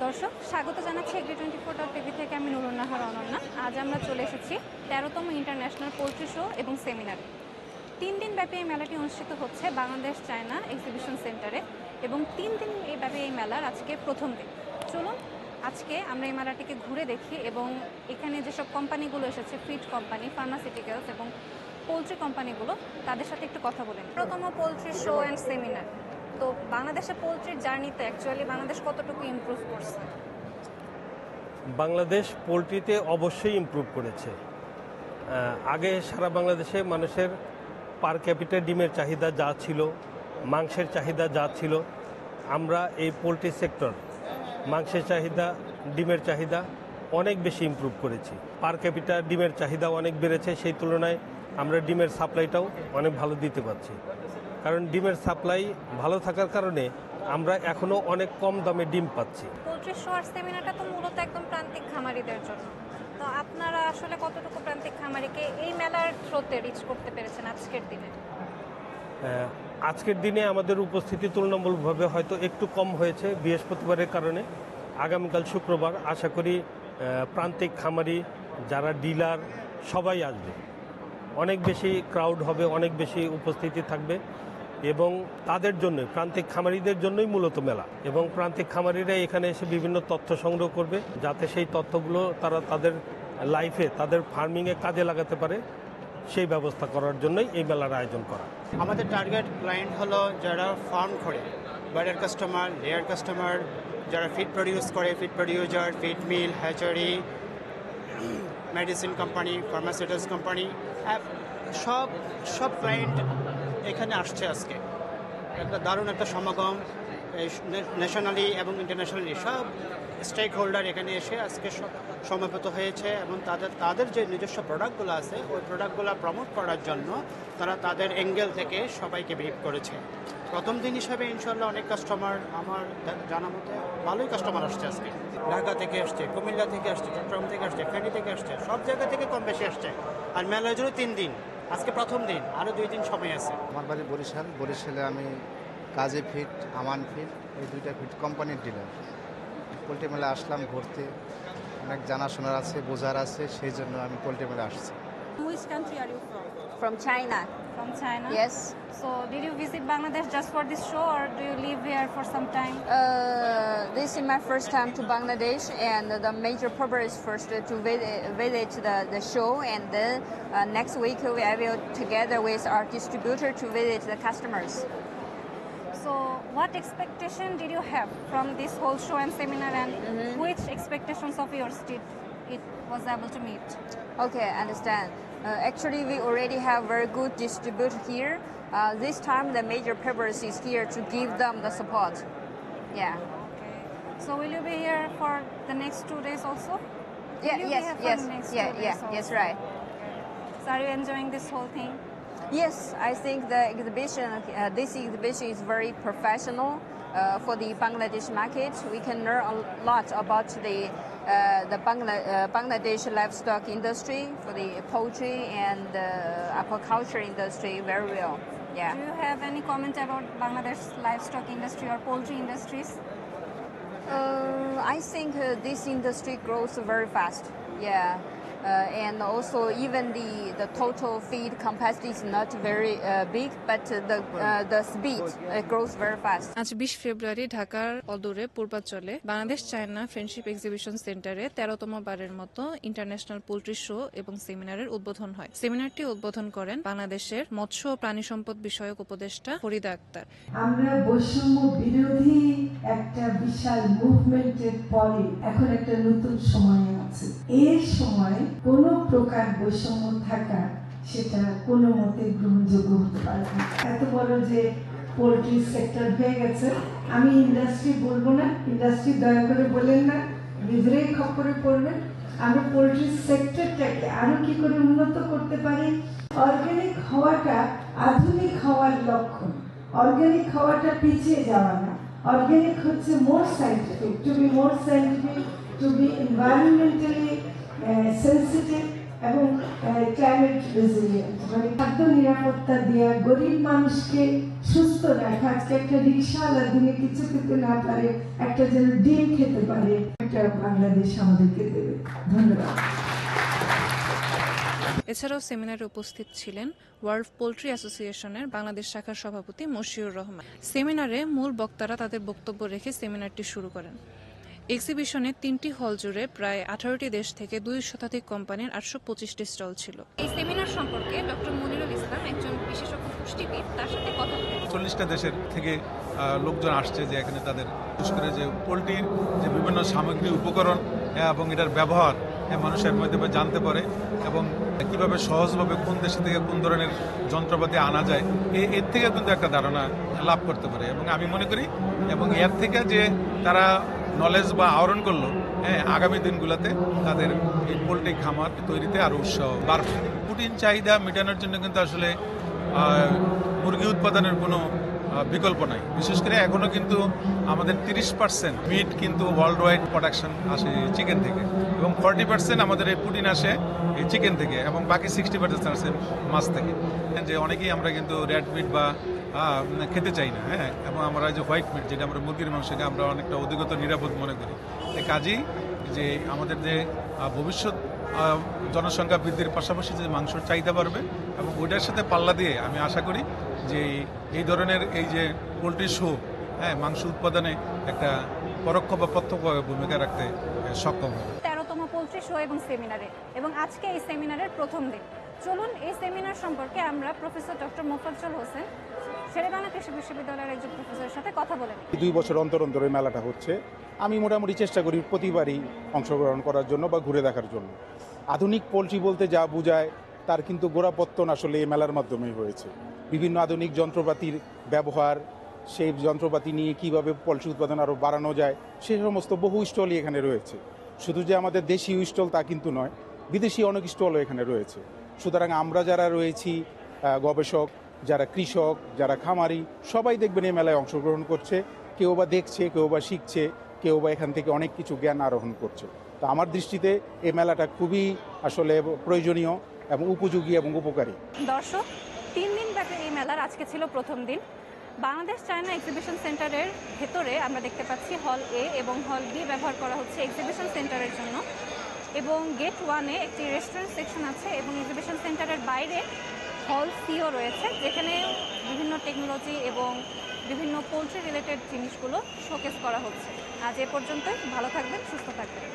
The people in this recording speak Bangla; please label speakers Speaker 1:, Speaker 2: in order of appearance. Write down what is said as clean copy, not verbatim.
Speaker 1: দর্শক স্বাগত জানাচ্ছি এগ্রি24.টিভি থেকে আমি নুরুন নাহার অনন্যা। আজ আমরা চলে এসেছি 13তম ইন্টারন্যাশনাল পোলট্রি শো এবং সেমিনার। 3 দিন ব্যাপী এই মেলাটি অনুষ্ঠিত হচ্ছে বাংলাদেশ চায়না এক্সিবিশন সেন্টারে এবং 3 দিন ব্যাপী এই মেলার আজকে প্রথম দিন। চলুন আজকে আমরা এই মেলাটিকে ঘুরে দেখি এবং এখানে যেসব কোম্পানিগুলো এসেছে, ফিড কোম্পানি, ফার্মাসিউটিক্যালস এবং পোলট্রি কোম্পানিগুলো, তাদের সাথে একটু কথা বলেন। 13তম পোলট্রি শো অ্যান্ড সেমিনার, তো বাংলাদেশে পোলট্রির জার্নিতে অ্যাকচুয়ালি বাংলাদেশ কতটুকু ইমপ্রুভ করছে?
Speaker 2: বাংলাদেশ পোলট্রিতে অবশ্যই ইমপ্রুভ করেছে। আগে সারা বাংলাদেশে মানুষের পার ক্যাপিটাল ডিমের চাহিদা যা ছিল, মাংসের চাহিদা যা ছিল, আমরা এই পোলট্রি সেক্টর মাংসের চাহিদা, ডিমের চাহিদা অনেক বেশি ইমপ্রুভ করেছি। পার ক্যাপিটাল ডিমের চাহিদা অনেক বেড়েছে, সেই তুলনায় আমরা ডিমের সাপ্লাইটাও অনেক ভালো দিতে পারছি। কারণ ডিমের সাপ্লাই ভালো থাকার কারণে আমরা এখনও অনেক কম দামে ডিম পাচ্ছি।
Speaker 1: পোলট্রি শো আর সেমিনারটা তো মূলত একদম প্রান্তিক খামারিদের জন্য, তো আপনারা আসলে কতটুকু প্রান্তিক খামারিকে এই মেলার থ্রোতে রিচ করতে পেরেছেন আজকের দিনে?
Speaker 2: আজকের দিনে আমাদের উপস্থিতি তুলনামূলকভাবে হয়তো একটু কম হয়েছে বৃহস্পতিবারের কারণে। আগামীকাল শুক্রবার আশা করি প্রান্তিক খামারি যারা ডিলার সবাই আসবে, অনেক বেশি ক্রাউড হবে, অনেক বেশি উপস্থিতি থাকবে এবং তাদের জন্য প্রান্তিক খামারিদের জন্যই মূলত মেলা। এবং প্রান্তিক খামারিরা এখানে এসে বিভিন্ন তথ্য সংগ্রহ করবে, যাতে সেই তথ্যগুলো তারা তাদের লাইফে, তাদের ফার্মিংয়ে কাজে লাগাতে পারে, সেই ব্যবস্থা করার জন্যই এই মেলার আয়োজন করা।
Speaker 3: আমাদের টার্গেট ক্লায়েন্ট হলো যারা ফার্ম করে, বায়ার কাস্টমার, লেয়ার কাস্টমার, যারা ফিড প্রডিউস করে, feed producer, feed mill, hatchery, medicine company, pharmaceuticals company, সব ক্লায়েন্ট এখানে আসছে আজকে। একটা দারুণ একটা সমাগম, ন্যাশনালি এবং ইন্টারন্যাশনালি সব স্টেক হোল্ডার এখানে এসে আজকে সমবেত হয়েছে এবং তাদের যে নিজস্ব প্রোডাক্টগুলো আছে ওই প্রোডাক্টগুলো প্রমোট করার জন্য তারা তাদের অ্যাঙ্গেল থেকে সবাইকে ব্রিফ করেছে। প্রথম দিন হিসাবে ইনশাল্লাহ অনেক কাস্টমার, আমার জানা মতে ভালোই কাস্টমার আসছে আজকে। ঢাকা থেকে আসছে, কুমিল্লা থেকে আসছে, চট্টগ্রাম থেকে আসছে, ফেনী থেকে আসছে, সব জায়গা থেকে কম বেশি আসছে। আর মেলার জন্য 3 দিন, আজকে প্রথম দিন, আরও 2 দিন সময় আছে।
Speaker 4: আমার বাড়ি বরিশালে আমি কাজী ফিড, আমান ফিড, এই 2টা ফিড কোম্পানির ডিলার। পোলট্রি মেলা আসলাম ঘুরতে, অনেক জানাশোনার আছে, বোঝার আছে, সেই জন্য আমি পোলট্রি মেলা আসছি।
Speaker 1: Which country are you from?
Speaker 5: From China.
Speaker 1: From China?
Speaker 5: Yes.
Speaker 1: So did you visit Bangladesh just for this show or do you live here for some time?
Speaker 5: This is my first time to Bangladesh, and the major purpose is first to visit the show, and then next week I will together with our distributor to visit the customers.
Speaker 1: So what expectation did you have from this whole show and seminar, and which expectations of yours did it was able to meet?
Speaker 5: Okay, I understand. Actually, we already have very good distributor here. This time, the major purpose is here to give them the support. Yeah.
Speaker 1: Okay. So will you be here for the next 2 days also?
Speaker 5: Yeah.
Speaker 1: Will you be here for the next 2 days also?
Speaker 5: Yes, right.
Speaker 1: Okay. So are you enjoying this whole thing?
Speaker 5: Yes, I think the exhibition, this exhibition is very professional for the Bangladesh market. We can learn a lot about the Bangladesh livestock industry, for the poultry and aquaculture industry very well. Yeah.
Speaker 1: Do you have any comment about Bangladesh livestock industry or poultry industries?
Speaker 5: I think this industry grows very fast. Yeah. And also even the total feed capacity is not very big, but the speed grows very fast.
Speaker 6: আজ 20 ফেব্রুয়ারি ঢাকার অদূরে পূর্বাঞ্চলে বাংলাদেশ চায়না ফ্রেন্ডশিপ এক্সিবিশন সেন্টারে 13তম বারের মতো ইন্টারন্যাশনাল পোলট্রি শো এবং সেমিনারের উদ্বোধন হয়। সেমিনারটি উদ্বোধন করেন বাংলাদেশের মৎস্য ও প্রাণী সম্পদ বিষয়ক উপদেষ্টা ফরিদা আক্তার।
Speaker 7: আমরা বৈষম্য বিরোধী একটা বিশাল মুভমেন্টের পরে এখন একটা নতুন সময় আছে। এই সময় কোনো প্রকার বৈষম্য থাকা সেটা কোনো মতে গ্রহণযোগ্য হতে পারে না। এত বড় যে পোলট্রি সেক্টর হয়ে গেছে, আমি ইন্ডাস্ট্রি বলবো না, ইন্ডাস্ট্রি দয়া করে বলেন না, নিজেরাই খবরে পড়বেন। আমরা পোলট্রি সেক্টরটাকে আরো কি করে উন্নত করতে পারি। অর্গানিক হওয়াটা আধুনিক হওয়ার লক্ষণ, অর্গানিক হওয়াটা পিছিয়ে যাওয়া না। অর্গানিক হচ্ছে more scientific, to be more scientific, to be environmentally sensitive, এবং ক্লাইমেট রেজিলিয়েন্ট, মানে খাদ্য নিরাপত্তা দেওয়া, গরিব মানুষকে সুস্থ রাখা। আজকে একটা রিক্সাওয়ালা দিনে কিছু খেতে না পারে, একটা যেন ডিম খেতে পারে, একটা বাংলাদেশ আমাদেরকে দেবে। ধন্যবাদ।
Speaker 6: এছাড়াও সেমিনারে উপস্থিত ছিলেন ওয়ার্ল্ড পোল্ট্রি অ্যাসোসিয়েশনের বাংলাদেশ শাখার সভাপতি মশিউর রহমান। সেমিনারে মূল বক্তারা তাদের বক্তব্য রেখে সেমিনারটি শুরু করেন। এক্সিবিশনে 3টি হল জুড়ে প্রায় 18টি দেশ থেকে 2 শতাধিক কোম্পানির 825টি স্টল ছিল।
Speaker 1: এই সেমিনার সম্পর্কে ডক্টর মনিরুল ইসলাম, একজন বিশেষজ্ঞ পুষ্টিবিদ, তার সাথে কথা বলেন।
Speaker 8: 40টা দেশের থেকে লোকজন আসছে, যে এখানে তাদের বিশেষ করে যে পোলট্রির যে বিভিন্ন সামগ্রী উপকরণ এবং এটার ব্যবহার মানুষের মধ্যে জানতে পারে, এবং কিভাবে সহজভাবে কোন দেশ থেকে কোন ধরনের যন্ত্রপাতি আনা যায় এর থেকে কিন্তু একটা ধারণা লাভ করতে পারে। এবং আমি মনে করি এবং এর থেকে যে তারা নলেজ বা আহরণ করলো, আগামী দিনগুলোতে তাদের এই পোলট্রি খামার তৈরিতে আরও উৎসাহ বাড়বে। প্রোটিন চাহিদা মেটানোর জন্য কিন্তু আসলে মুরগি উৎপাদনের কোনো বিকল্প নাই। বিশেষ করে এখনও কিন্তু আমাদের 30% মিট কিন্তু ওয়ার্ল্ড ওয়াইড প্রোডাকশন আসে চিকেন থেকে, এবং 40% আমাদের এই প্রোটিন আসে এই চিকেন থেকে, এবং বাকি 60% আসে মাছ থেকে। যে অনেকেই আমরা কিন্তু রেড মিট বা খেতে চাই না, এবং আমরা যে হোয়াইট মিট, যেটা আমরা মুরগির মাংসকে আমরা অনেকটা অধিকতর নিরাপদ মনে করি। কাজেই যে আমাদের যে ভবিষ্যৎ জনসংখ্যা বৃদ্ধির পাশাপাশি যে মাংসর চাহিদা বাড়বে, এবং ওইটার সাথে পাল্লা দিয়ে আমি আশা করি যে এই ধরনের এই যে পোলট্রি শো মাংস উৎপাদনে একটা পরোক্ষ বা প্রত্যক্ষ ভূমিকা রাখতে সক্ষম হবে।
Speaker 1: 13তম পোলট্রি শো এবং সেমিনারে, এবং আজকে এই সেমিনারের প্রথম দিন। চলুন এই সেমিনার সম্পর্কে আমরা প্রফেসর ডক্টর মোফাজ্জল হোসেন, শেরেবাংলা কৃষি বিশ্ববিদ্যালয়ের একজন প্রফেসরের সাথে কথা বলেন।
Speaker 9: 2 বছর অন্তর অন্তর এই মেলাটা হচ্ছে। আমি মোটামুটি চেষ্টা করি প্রতিবারই অংশগ্রহণ করার জন্য বা ঘুরে দেখার জন্য। আধুনিক পোলট্রি বলতে যা বোঝায় তার কিন্তু গোড়াপত্তন আসলে এই মেলার মাধ্যমেই হয়েছে। বিভিন্ন আধুনিক যন্ত্রপাতির ব্যবহার, সেই যন্ত্রপাতি নিয়ে কিভাবে পোলট্রি উৎপাদন আরও বাড়ানো যায়, সেই সমস্ত বহু স্টলই এখানে রয়েছে। শুধু যে আমাদের দেশীয় স্টল তা কিন্তু নয়, বিদেশি অনেক স্টলও এখানে রয়েছে। সুতরাং আমরা যারা রয়েছি গবেষক, যারা কৃষক, যারা খামারি, সবাই দেখবেন এই মেলায় অংশগ্রহণ করছে। কেউ বা দেখছে, কেউ বা শিখছে, কেউ বা এখান থেকে অনেক কিছু জ্ঞান আরোহণ করছে। তো আমার দৃষ্টিতে এই মেলাটা খুবই আসলে প্রয়োজনীয় এবং উপযোগী এবং উপকারী।
Speaker 1: দর্শক, 3 দিন ব্যাপী এই মেলার আজকে ছিল প্রথম দিন। বাংলাদেশ চায়না এক্সিবিশন সেন্টারের ভেতরে আমরা দেখতে পাচ্ছি হল এ এবং হল বি ব্যবহার করা হচ্ছে এক্সিবিশন সেন্টারের জন্য, এবং গেট 1-এ একটি রেস্টুরেন্ট সেকশন আছে, এবং এক্সিবিশন সেন্টারের বাইরে হল সিও রয়েছে, যেখানে বিভিন্ন টেকনোলজি এবং বিভিন্ন পোলট্রি রিলেটেড জিনিসগুলো শোকেস করা হচ্ছে। আজ এ পর্যন্তই। ভালো থাকবেন, সুস্থ থাকবেন।